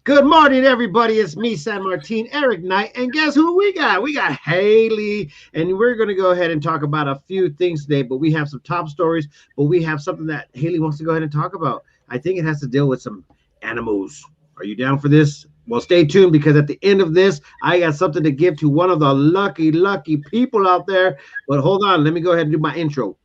Good morning, everybody. It's me, San Martin, Eric Knight, and guess who we got? We got Haley, and we're going to go ahead and talk about a few things today, but we have some top stories, but we have something that Haley wants to go ahead and talk about. I think it has to deal with some animals. Are you down for this? Well, stay tuned because at the end of this, I got something to give to one of the lucky people out there. But hold on, let me go ahead and do my intro.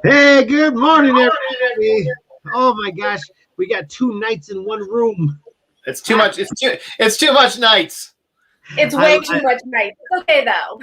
Hey, good morning, everybody. Oh my gosh, we got two nights in one room. It's too much. It's too much nights. It's way too much nights. It's okay though.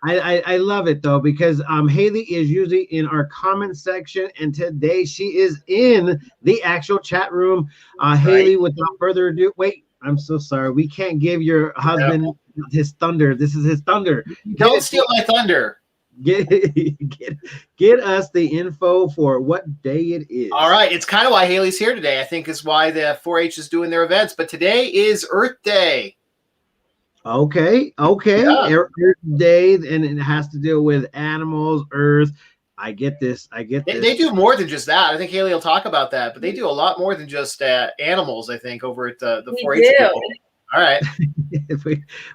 I love it though because Haley is usually in our comment section, and today she is in the actual chat room. Haley, without further ado, wait. I'm so sorry. We can't give your husband his thunder. This is his thunder. Don't steal my thunder. Get us the info for what day it is. All right. It's kind of why Haley's here today. I think is why the 4-H is doing their events. But today is Earth Day. Okay. Yeah. Earth Day, and it has to deal with animals, Earth. I get this. They do more than just that. I think Haley will talk about that. But they do a lot more than just animals, I think, over at the 4-H. All right.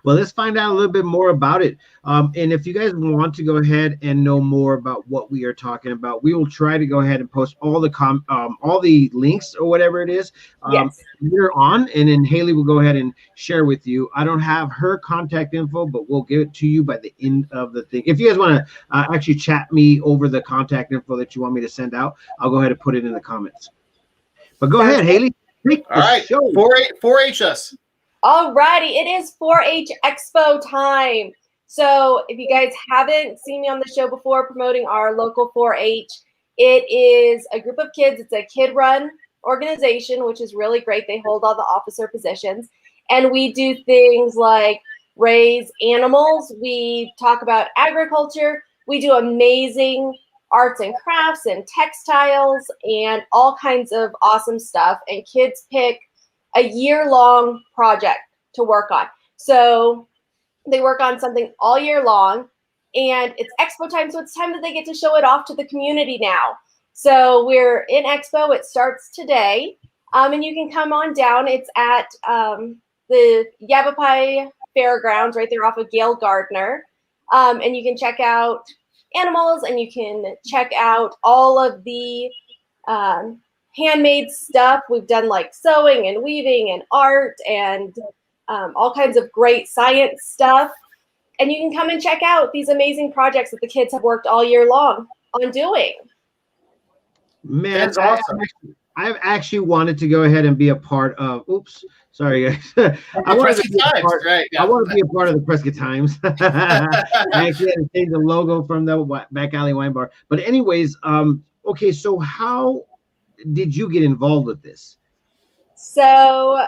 Well, let's find out a little bit more about it. And if you guys want to go ahead and know more about what we are talking about, we will try to go ahead and post all the links or whatever it is later on, and then Haley will go ahead and share with you. I don't have her contact info, but we'll give it to you by the end of the thing. If you guys want to actually chat me over the contact info that you want me to send out, I'll go ahead and put it in the comments. But go ahead, Haley. All right. 4-H us. Alrighty, it is 4-H Expo time. So if you guys haven't seen me on the show before promoting our local 4-H, it is a group of kids. It's a kid-run organization, which is really great. They hold all the officer positions. And we do things like raise animals. We talk about agriculture. We do amazing arts and crafts and textiles and all kinds of awesome stuff. And kids pick a year-long project to work on. So they work on something all year long, and it's Expo time, so it's time that they get to show it off to the community now. So we're in Expo. It starts today, and you can come on down. It's at the Yavapai Fairgrounds right there off of Gail Gardner, and you can check out animals, and you can check out all of the handmade stuff. We've done like sewing and weaving and art and all kinds of great science stuff. And you can come and check out these amazing projects that the kids have worked all year long on doing. Man, that's awesome. I've actually wanted to go ahead and be a part of. Oops, sorry guys. I want to be a part of the Prescott Times. I actually had to change the logo from the Back Alley Wine Bar. But anyways, okay. So how did you get involved with this? So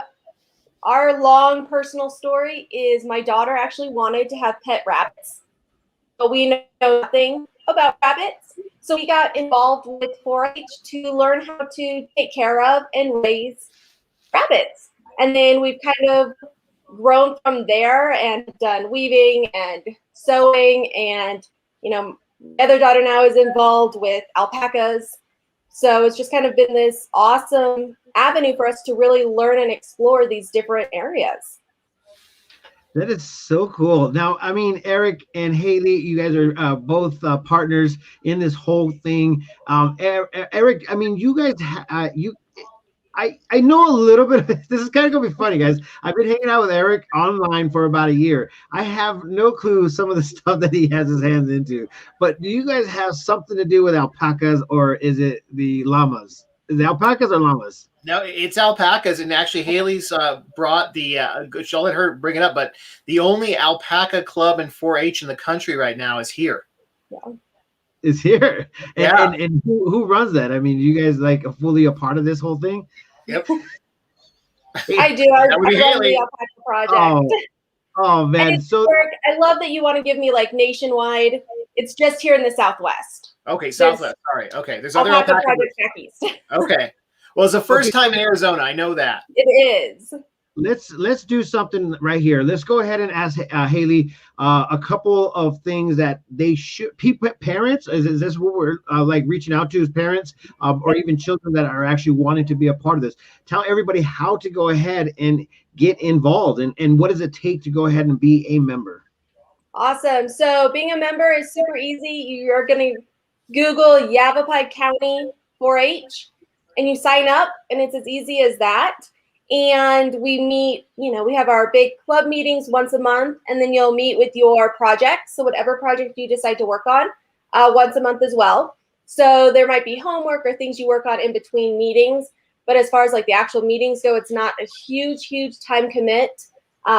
our long personal story is my daughter actually wanted to have pet rabbits, but we know nothing about rabbits. So we got involved with 4-H to learn how to take care of and raise rabbits. And then we've kind of grown from there and done weaving and sewing. And, my other daughter now is involved with alpacas. So it's just kind of been this awesome avenue for us to really learn and explore these different areas. That is so cool. Now, I mean, Eric and Haley, you guys are both partners in this whole thing. Eric, I mean, you guys, I know a little bit. This is kind of gonna be funny, guys. I've been hanging out with Eric online for about a year. I have no clue some of the stuff that he has his hands into. But do you guys have something to do with alpacas, or is it the llamas? Is it alpacas or llamas? No, it's alpacas, and actually Haley's brought the. I'll let her bring it up, but the only alpaca club in 4-H in the country right now is here. Yeah. Is here, and who runs that? I mean, you guys like fully a part of this whole thing? Yep. I do. I run the alpaca project. Oh man, so I love that you want to give me like nationwide It's just here in the Southwest. Okay, Southwest. Sorry. Okay, there's other Alpaca alpaca. projects back east. Okay. Well, it's the first time in Arizona. I know that. It is. Let's do something right here. Let's go ahead and ask Haley a couple of things that they should. People, parents, is this what we're like reaching out to as parents, or even children that are actually wanting to be a part of this? Tell everybody how to go ahead and get involved, and what does it take to go ahead and be a member? Awesome. So being a member is super easy. You're going to Google Yavapai County 4-H, and you sign up, and it's as easy as that. And we meet, we have our big club meetings once a month, and then you'll meet with your project. So whatever project you decide to work on, once a month as well. So there might be homework or things you work on in between meetings. But as far as like the actual meetings go, it's not a huge time commit,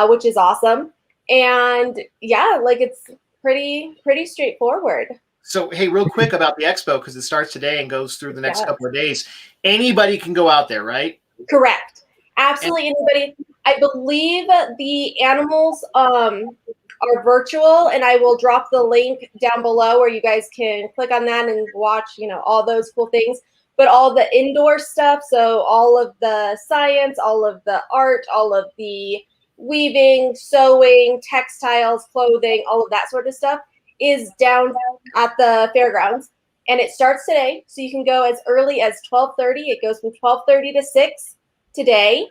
which is awesome. And yeah, like it's pretty straightforward. So, hey, real quick about the expo, because it starts today and goes through the next couple of days. Anybody can go out there, right? Correct. Absolutely anybody. I believe the animals are virtual, and I will drop the link down below where you guys can click on that and watch, all those cool things. But all the indoor stuff, so all of the science, all of the art, all of the weaving, sewing, textiles, clothing, all of that sort of stuff is down at the fairgrounds. And it starts today, so you can go as early as 12:30. It goes from 12:30 to 6 today.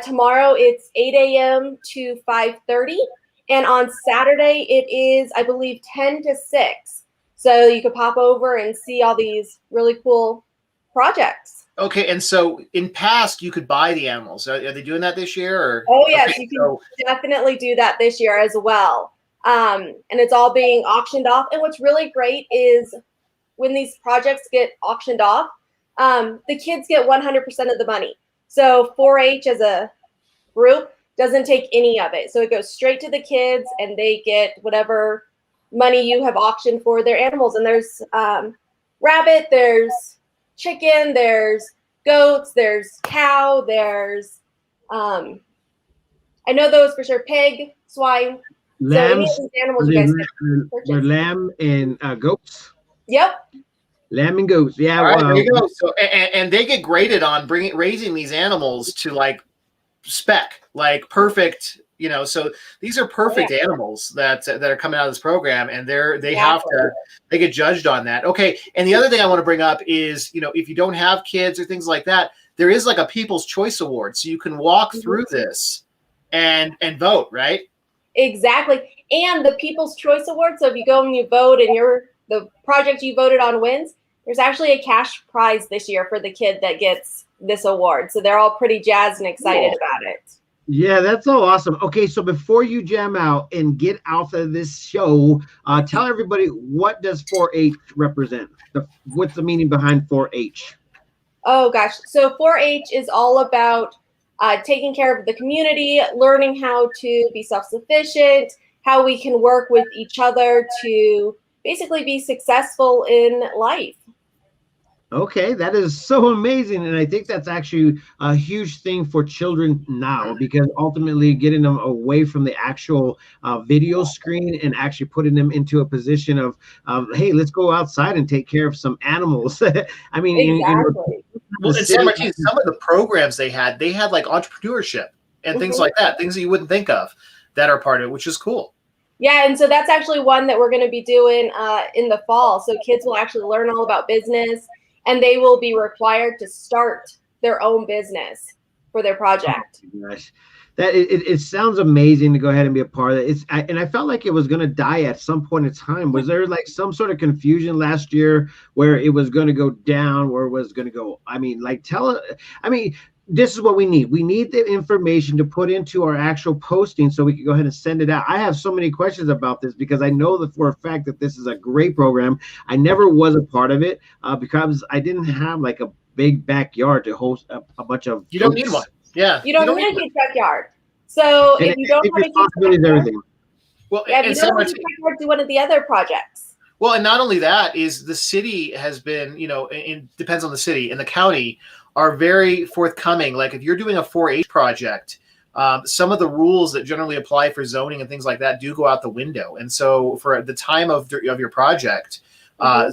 Tomorrow it's 8 a.m. to 5:30. And on Saturday it is, I believe, 10 to 6. So you could pop over and see all these really cool projects. Okay, and so in past you could buy the animals. Are they doing that this year? Or? Oh yes, okay, you can definitely do that this year as well. And it's all being auctioned off. And what's really great is when these projects get auctioned off, the kids get 100% of the money. So 4-H as a group doesn't take any of it. So it goes straight to the kids, and they get whatever money you have auctioned for their animals. And there's rabbit, there's chicken, there's goats, there's cow, there's I know those for sure, pig, swine. Lambs, so animals you guys they're lamb and goats. Yep. Lamb and goats. Yeah. All right, there you go. So and they get graded on raising these animals to like spec, like perfect. So these are perfect animals that are coming out of this program, and they get judged on that. Okay. And the other thing I want to bring up is, if you don't have kids or things like that, there is like a People's Choice Award, so you can walk through this and vote, right? Exactly. And the People's Choice Award. So if you go and you vote, and the project you voted on wins, there's actually a cash prize this year for the kid that gets this award. So they're all pretty jazzed and excited about it. Yeah, that's so awesome. Okay, so before you jam out and get out of this show, tell everybody, what does 4-H represent? What's the meaning behind 4-H? Oh gosh, so 4-H is all about taking care of the community, learning how to be self-sufficient, how we can work with each other to basically be successful in life. Okay, that is so amazing. And I think that's actually a huge thing for children now, because ultimately getting them away from the actual video screen and actually putting them into a position of hey, let's go outside and take care of some animals. I mean, exactly. Well, in San Martin, some of the programs they had like entrepreneurship and things like that, things that you wouldn't think of that are part of it, which is cool. Yeah, and so that's actually one that we're going to be doing in the fall. So kids will actually learn all about business, and they will be required to start their own business for their project. Oh, gosh. That it sounds amazing to go ahead and be a part of it. And I felt like it was going to die at some point in time. Was there like some sort of confusion last year where it was going to go down, or was going to go? I mean, this is what we need. We need the information to put into our actual posting so we can go ahead and send it out. I have so many questions about this because I know that for a fact that this is a great program. I never was a part of it because I didn't have like a big backyard to host a bunch of. You don't need one. Yeah. You don't need a huge backyard. So if you don't have a huge backyard, well, if you don't have a huge backyard, do one of the other projects. Well, and not only that is the city has been, it depends on the city, and the county are very forthcoming. Like if you're doing a 4-H project, some of the rules that generally apply for zoning and things like that do go out the window. And so for the time of your project,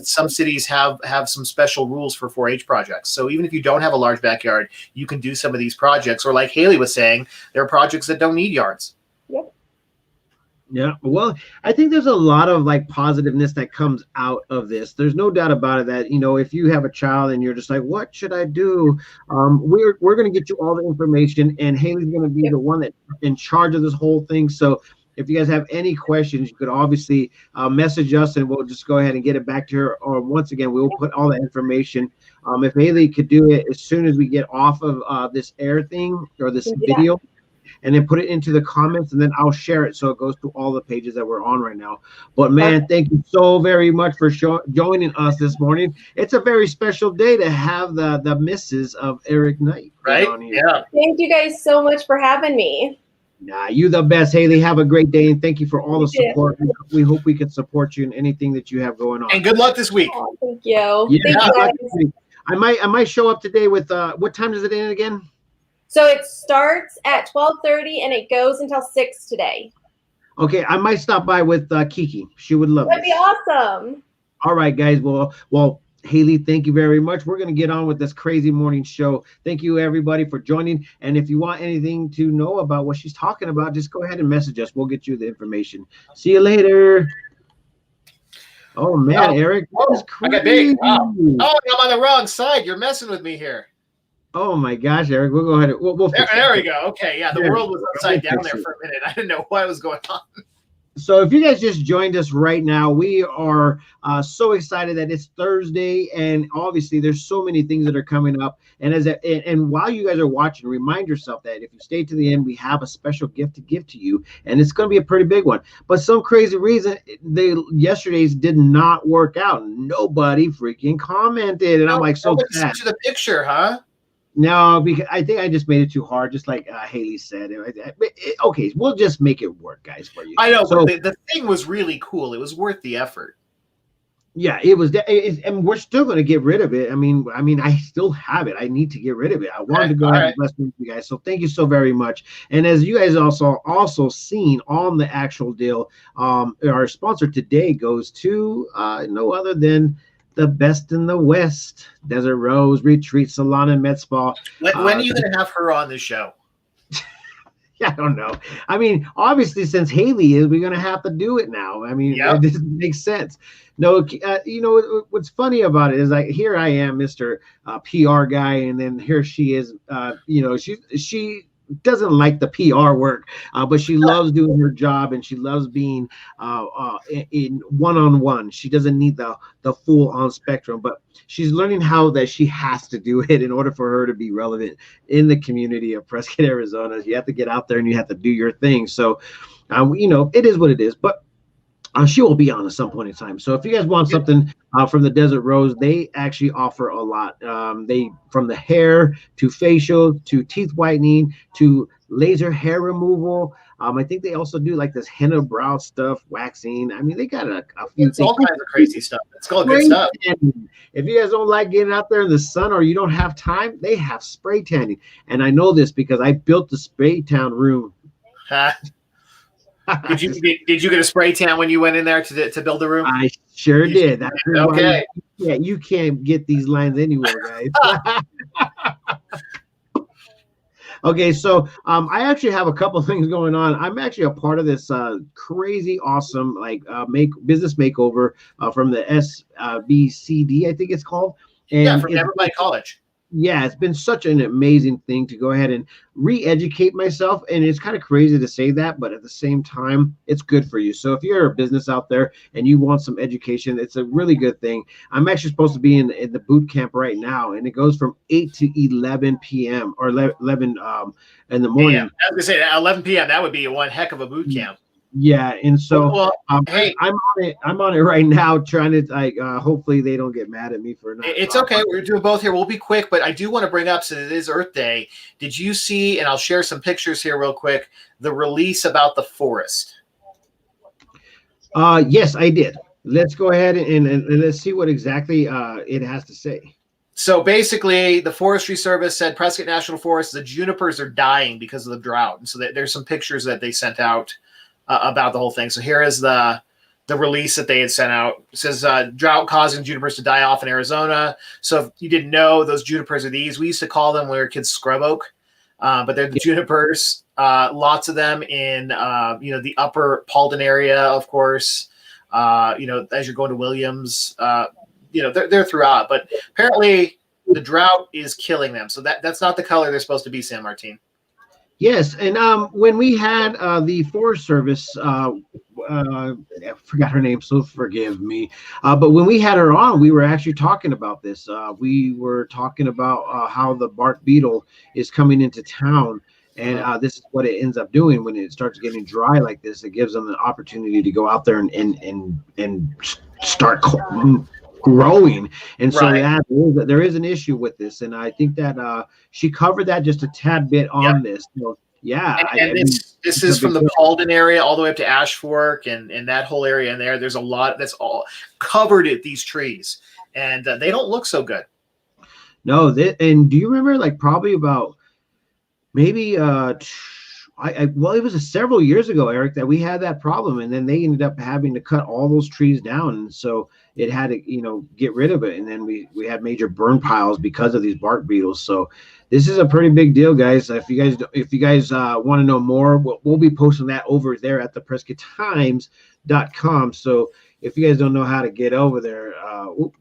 some cities have some special rules for 4-H projects. So even if you don't have a large backyard, you can do some of these projects. Or like Haley was saying, there are projects that don't need yards. Yep. Yeah, well, I think there's a lot of like positiveness that comes out of this. There's no doubt about it that, you know, if you have a child and you're just like, what should I do? We're going to get you all the information, and Haley's going to be the one that's in charge of this whole thing. So if you guys have any questions, you could obviously message us, and we'll just go ahead and get it back to her. Or once again, we will put all the information. If Haley could do it as soon as we get off of this air thing or this video, and then put it into the comments, and then I'll share it so it goes to all the pages that we're on right now. But man, thank you so very much for joining us this morning. It's a very special day to have the missus of Eric Knight on here. Yeah. Thank you guys so much for having me. Nah, you the best, Haley. Have a great day, and thank you for all the support. We hope we can support you in anything that you have going on. And good luck this week. Oh, thank you. Yeah, Thank you guys. I might show up today with what time does it end again? So it starts at 12:30 and it goes until 6 today. Okay, I might stop by with Kiki. She would love it. That'd be awesome. All right, guys. Well, Haley, thank you very much. We're going to get on with this crazy morning show. Thank you, everybody, for joining. And if you want anything to know about what she's talking about, just go ahead and message us. We'll get you the information. See you later. Oh, man, Eric. I got big. Wow. Oh, I'm on the wrong side. You're messing with me here. Oh my gosh, Eric, we'll go ahead. We'll there we go. Okay, yeah, the world was upside down there for a minute. I didn't know what was going on. So if you guys just joined us right now, we are so excited that it's Thursday, and obviously there's so many things that are coming up. And while you guys are watching, remind yourself that if you stay to the end, we have a special gift to give to you, and it's going to be a pretty big one. But some crazy reason, yesterday's did not work out. Nobody freaking commented, and I'm like so sad. To the picture, huh? No, because I think I just made it too hard, just like Haley said. Okay, we'll just make it work, guys, for you. I know, so, but the thing was really cool. It was worth the effort. Yeah, it was, and we're still going to get rid of it. I mean, I still have it. I need to get rid of it. I wanted to go ahead and bless you guys. So thank you so very much. And as you guys also seen on the actual deal, our sponsor today goes to no other than the best in the West, Desert Rose Retreat Salon and Med Spa. When are you going to have her on the show? I don't know. I mean, obviously, since Haley is, we're going to have to do it now. I mean, this makes sense. No, you know, what's funny about it is like, here I am, Mr. PR guy, and then here she is, you know, she doesn't like the PR work, but she loves doing her job, and she loves being in one-on-one. She doesn't need the full on spectrum, but she's learning how that she has to do it in order for her to be relevant in the community of Prescott, Arizona. You have to get out there and you have to do your thing. So, you know, it is what it is, but she will be on at some point in time. So if you guys want something from the Desert Rose, they actually offer a lot. They from the hair to facial to teeth whitening to laser hair removal. I think they also do like this henna brow stuff, waxing. I mean, they got a few things. All kinds of crazy stuff. It's called good stuff. If you guys don't like getting out there in the sun or you don't have time, they have spray tanning. And I know this because I built the spray tan room. Did you get a spray tan when you went in there to build the room? I sure did. That's okay. You can't get these lines anywhere, guys. Okay, so I actually have a couple things going on. I'm actually a part of this crazy awesome business makeover from the SBCD, I think it's called. And from Yavapai College. Yeah, it's been such an amazing thing to go ahead and re-educate myself. And it's kind of crazy to say that, but at the same time, it's good for you. So if you're a business out there and you want some education, it's a really good thing. I'm actually supposed to be in the boot camp right now, and it goes from 8 to 11 p.m. or 11 in the morning. Yeah, I was going to say 11 p.m. That would be one heck of a boot camp. Yeah, and so hey, I'm on it right now, trying to hopefully they don't get mad at me for not. It's okay. We're doing both here. We'll be quick, but I do want to bring up, since it is Earth Day, did you see, and I'll share some pictures here real quick, the release about the forest? Yes, I did. Let's go ahead and let's see what exactly it has to say. So basically, the Forestry Service said Prescott National Forest, the junipers are dying because of the drought. And so there's some pictures that they sent out about the whole thing. So here is the release that they had sent out. It says drought causing junipers to die off in Arizona. So if you didn't know, those junipers are these. We used to call them when we were kids scrub oak, but they're the junipers. Lots of them in the upper Paulden area, of course. As you're going to Williams, they're throughout. But apparently the drought is killing them. So that's not the color they're supposed to be, San Martin. Yes, and when we had the Forest Service, I forgot her name, so forgive me. But when we had her on, we were actually talking about this. We were talking about how the bark beetle is coming into town, and this is what it ends up doing when it starts getting dry like this. It gives them the opportunity to go out there and start growing. And so there is an issue with this, and I think that she covered that just a tad bit on this. So, this is from the Paulden area all the way up to Ash Fork and that whole area in there. There's a lot that's all covered at these trees, and they don't look so good. No, and do you remember, like, probably about maybe it was several years ago, Eric, that we had that problem, and then they ended up having to cut all those trees down, and so it had to get rid of it, and then we had major burn piles because of these bark beetles. So this is a pretty big deal, guys. If you guys want to know more, we'll be posting that over there at the PrescottTimes.com. So if you guys don't know how to get over there,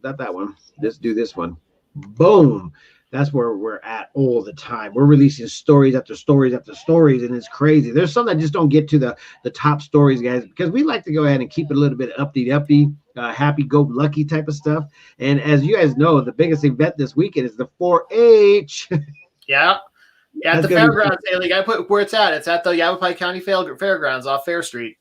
not that one. Let's do this one. Boom. That's where we're at all the time. We're releasing stories after stories after stories, and it's crazy. There's some that just don't get to the top stories, guys, because we like to go ahead and keep it a little bit uppity, happy-go-lucky type of stuff. And as you guys know, the biggest event this weekend is the 4-H. Yeah, at the fairgrounds, Haley. I put where it's at. It's at the Yavapai County Fairgrounds off Fair Street.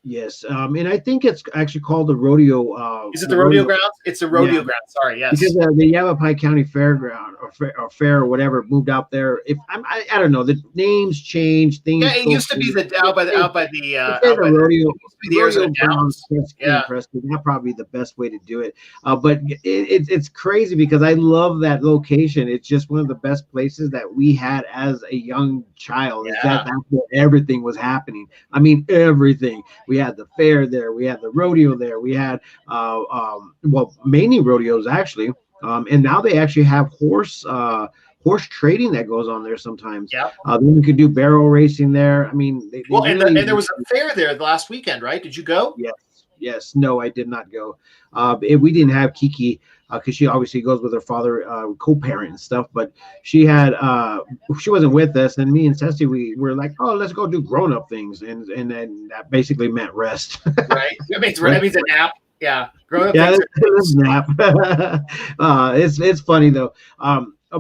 Yes, and I think it's actually called the rodeo. Is it the rodeo grounds? It's the rodeo grounds. Sorry, yes. Because the Yavapai County Fairground or fair or whatever moved out there. I don't know, the names changed. Things. Yeah, it used to be out by the rodeo. The Arizona Downs. Yeah, Prescott. That's probably the best way to do it. But it's crazy because I love that location. It's just one of the best places that we had as a young child. Yeah. That's where everything was happening. I mean, everything. We had the fair there. We had the rodeo there. We had, mainly rodeos actually. And now they actually have horse trading that goes on there sometimes. Yeah. Then you could do barrel racing there. I mean, and there was a fair there last weekend, right? Did you go? Yes. No, I did not go. We didn't have Kiki because she obviously goes with her father, co-parent and stuff. But she wasn't with us, and me and Ceci, we were like, oh, let's go do grown-up things, and then that basically meant rest. Right. That means a nap. Yeah. Grown-up things. Nap. It's funny though.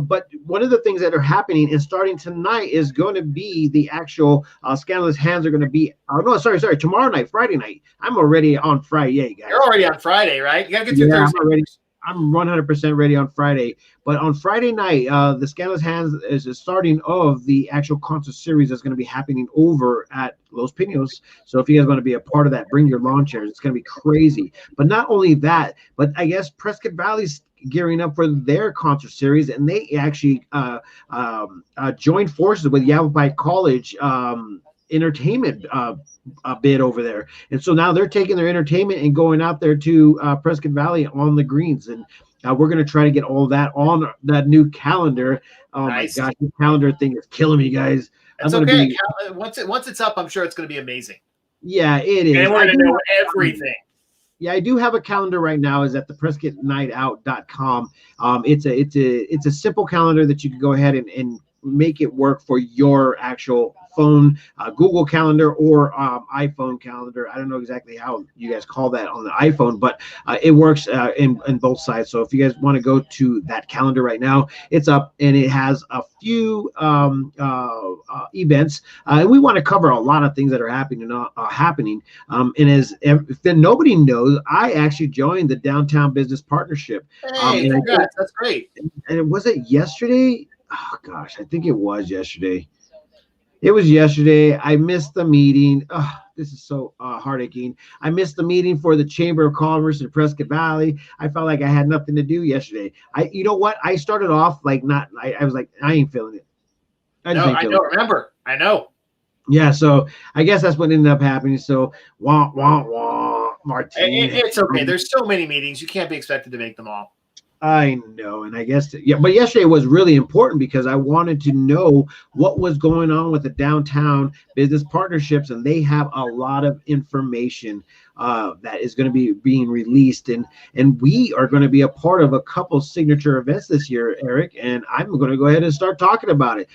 But one of the things that are happening and starting tonight is going to be the actual Scandalous Hands are going to be. Tomorrow night, Friday night. I'm already on Friday, guys. You're already on Friday, right? You got to get through Thursday. I'm 100% ready on Friday. But on Friday night, the Scandalous Hands is the starting of the actual concert series that's going to be happening over at Los Pinos. So if you guys want to be a part of that, bring your lawn chairs. It's going to be crazy. But not only that, but I guess Prescott Valley's gearing up for their concert series, and they actually joined forces with Yavapai College entertainment bid over there, and so now they're taking their entertainment and going out there to Prescott Valley on the greens, and we're going to try to get all that on that new calendar. Oh nice. My gosh, the calendar thing is killing me, guys. It's okay. Once it's up, I'm sure it's going to be amazing. Yeah, it is. And we're going to know everything. Yeah, I do have a calendar right now. Is at the PrescottNightOut.com. It's a simple calendar that you can go ahead and make it work for your actual phone, Google Calendar or iPhone calendar. I don't know exactly how you guys call that on the iPhone, but it works in both sides. So if you guys want to go to that calendar right now, it's up and it has a few events. And we want to cover a lot of things that are happening. And if nobody knows, I actually joined the Downtown Business Partnership. Hey, congrats. That's great. And was it yesterday? Oh gosh, I think it was yesterday. It was yesterday. I missed the meeting. this is so heartaching. I missed the meeting for the Chamber of Commerce in Prescott Valley. I felt like I had nothing to do yesterday. You know what? I started off like I was like, I ain't feeling it. I don't remember. I know. Yeah, so I guess that's what ended up happening. So, wah, wah, wah, Martine. It's okay. There's so many meetings. You can't be expected to make them all. I know, and I guess but yesterday was really important because I wanted to know what was going on with the downtown business partnerships, and they have a lot of information that is going to be being released, and we are going to be a part of a couple signature events this year, Eric, and I'm going to go ahead and start talking about it.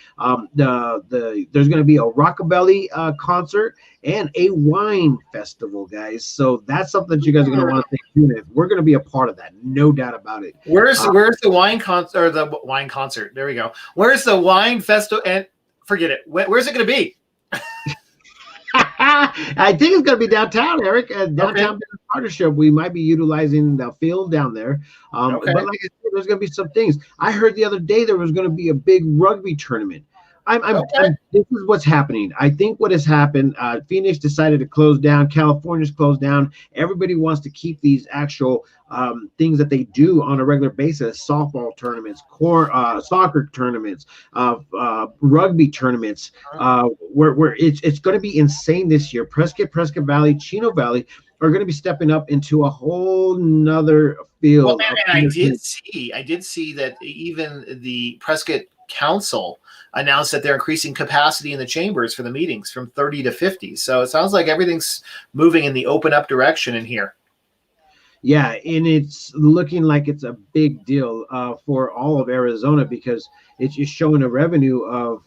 There's going to be a rockabilly concert and a wine festival, guys. So that's something that you guys are going to want to stay tuned in. We're going to be a part of that, no doubt about it. Where's the wine concert or the wine concert? There we go. Where's the wine festival? And forget it. Where's it going to be? I think it's going to be downtown, Eric. Downtown Business Partnership. We might be utilizing the field down there. But like I said, there's going to be some things. I heard the other day there was going to be a big rugby tournament. This is what's happening. I think what has happened, Phoenix decided to close down. California's closed down. Everybody wants to keep these actual things that they do on a regular basis: softball tournaments, soccer tournaments, rugby tournaments. Where it's going to be insane this year. Prescott Valley, Chino Valley are going to be stepping up into a whole nother field. Well, and I did see that even the Prescott Council announced that they're increasing capacity in the chambers for the meetings from 30 to 50. So it sounds like everything's moving in the open up direction in here. Yeah, and it's looking like it's a big deal for all of Arizona because it's just showing a revenue of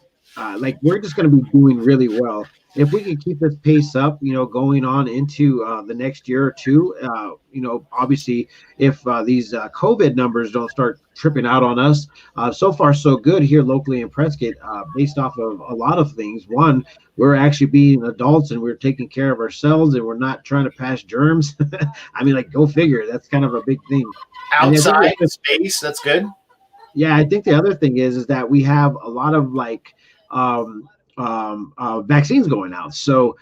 like we're just going to be doing really well. If we can keep this pace up, going on into the next year or two, obviously if these COVID numbers don't start tripping out on us, so far so good here locally in Prescott, based off of a lot of things. One, we're actually being adults and we're taking care of ourselves and we're not trying to pass germs. I mean, like, go figure. That's kind of a big thing. Outside space, that's good. Yeah, I think the other thing is that we have a lot of vaccines going out. So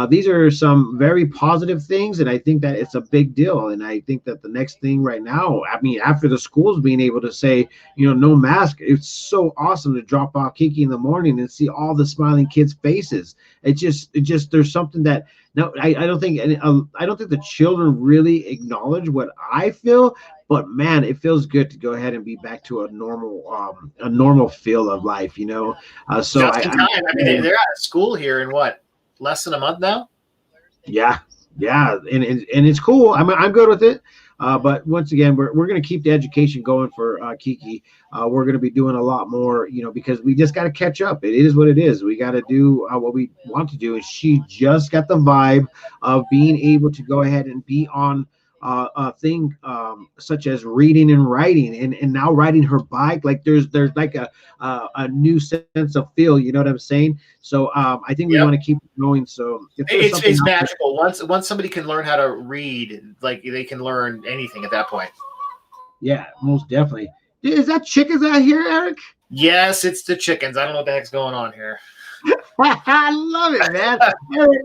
these are some very positive things, and I think that it's a big deal. And I think that the next thing right now, I mean, after the schools being able to say, no mask, it's so awesome to drop off Kiki in the morning and see all the smiling kids' faces. It just there's something that I don't think the children really acknowledge what I feel. But man, it feels good to go ahead and be back to a normal feel of life, So just in time. I mean, they're out of school here in what, less than a month now? Yeah, and it's cool. I'm good with it. But once again, we're going to keep the education going for Kiki. We're going to be doing a lot more, because we just got to catch up. It is what it is. We got to do what we want to do. And she just got the vibe of being able to go ahead and be on a thing such as reading and writing, and now riding her bike. Like there's like a new sense of feel. You know what I'm saying? So I think we want to keep it going. So it's magical. Once somebody can learn how to read, like they can learn anything at that point. Yeah, most definitely. Is that chickens out here, Eric? Yes, it's the chickens. I don't know what the heck's going on here. I love it, man.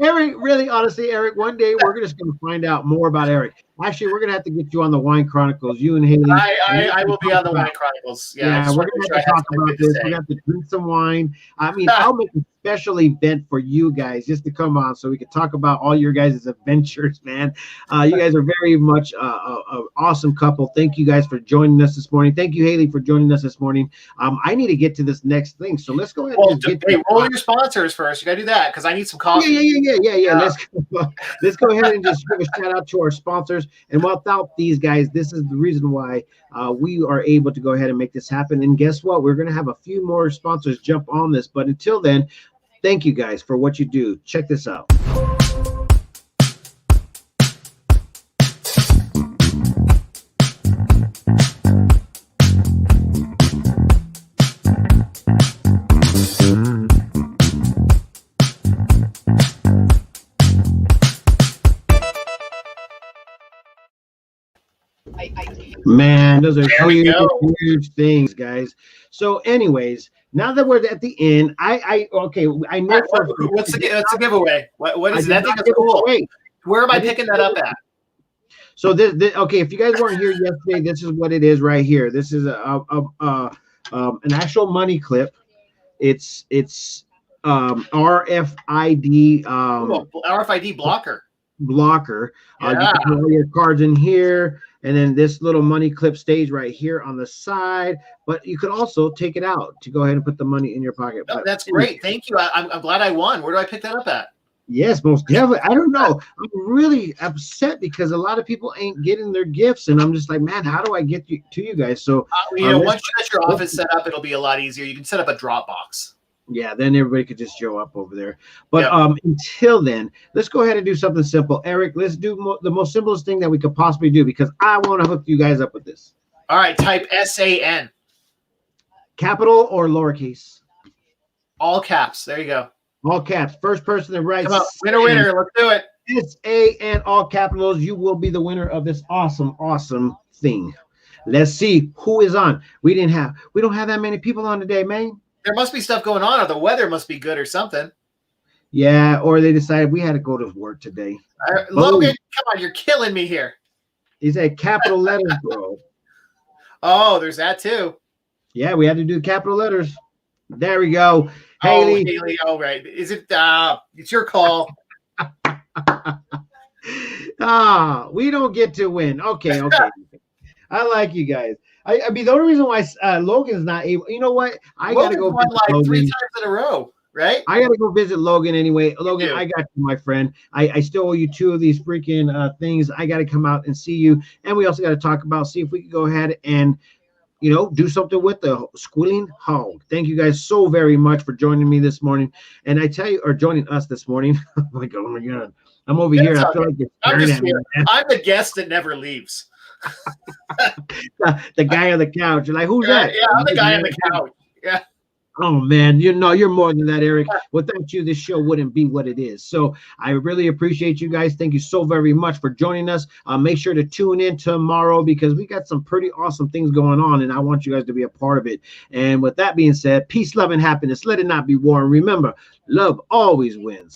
Eric, really, honestly, Eric, one day we're just going to find out more about Eric. Actually, we're going to have to get you on the Wine Chronicles, you and Haley. I will be on the Wine Chronicles. Yeah, we're going to have to talk about this. We're going to have to drink some wine. I mean, I'll make a special event for you guys just to come on so we can talk about all your guys' adventures, man. You guys are very much an awesome couple. Thank you guys for joining us this morning. Thank you, Haley, for joining us this morning. I need to get to this next thing, so let's go ahead and roll your sponsors first. You got to do that because I need some coffee. Yeah. Let's go ahead and just give a shout out to our sponsors. And without these guys, this is the reason why we are able to go ahead and make this happen. And guess what? We're going to have a few more sponsors jump on this. But until then, thank you guys for what you do. Check this out. Man, those are huge things, guys. So anyways, now that we're at the end, okay, I know what's the giveaway? What is that? I think it's cool. Where am I picking that up at? So this okay, if you guys weren't here yesterday, this is what it is right here. This is an actual money clip. It's RFID RFID blocker. You can put all your cards in here, and then this little money clip stays right here on the side. But you could also take it out to go ahead and put the money in your pocket. Oh, that's great. Thank you. I'm glad I won. Where do I pick that up at? Yes, most definitely. I don't know. I'm really upset because a lot of people ain't getting their gifts, and I'm just like, man, how do I get to you guys? So once you get your office set up, it'll be a lot easier. You can set up a Dropbox. Yeah, then everybody could just show up over there. But until then, let's go ahead and do something simple. Eric, let's do the most simplest thing that we could possibly do because I want to hook you guys up with this. All right, type SAN. Capital or lowercase? All caps. There you go. All caps. First person that writes. Come on, winner. Let's do it. SAN, all capitals. You will be the winner of this awesome thing. Let's see who is on. We don't have that many people on today, man. There must be stuff going on, or the weather must be good or something. Yeah, or they decided we had to go to work today. Logan, come on, you're killing me here. He said capital letters, bro. Oh, there's that too. Yeah, we had to do capital letters. There we go. Haley. All right. Is it? It's your call. We don't get to win. Okay. I like you guys. I mean, the only reason why Logan's not able, you know what? I got to go won like 3 times in a row, right? I got to go visit Logan anyway. Logan, I got you, my friend. I still owe you 2 of these freaking things. I got to come out and see you. And we also got to talk about, see if we can go ahead and, do something with the squealing hog. Thank you guys so very much for joining me this morning. And I tell you, or joining us this morning. Oh my God. I'm over here. I feel like you're staring at me. I'm the guest that never leaves. the guy on the couch. You're like, who's that? Yeah, I'm the guy on the couch. Yeah. Oh man, you're more than that, Eric. Without you, this show wouldn't be what it is. So I really appreciate you guys. Thank you so very much for joining us. Make sure to tune in tomorrow because we got some pretty awesome things going on, and I want you guys to be a part of it. And with that being said, peace, love, and happiness. Let it not be war. And remember, love always wins.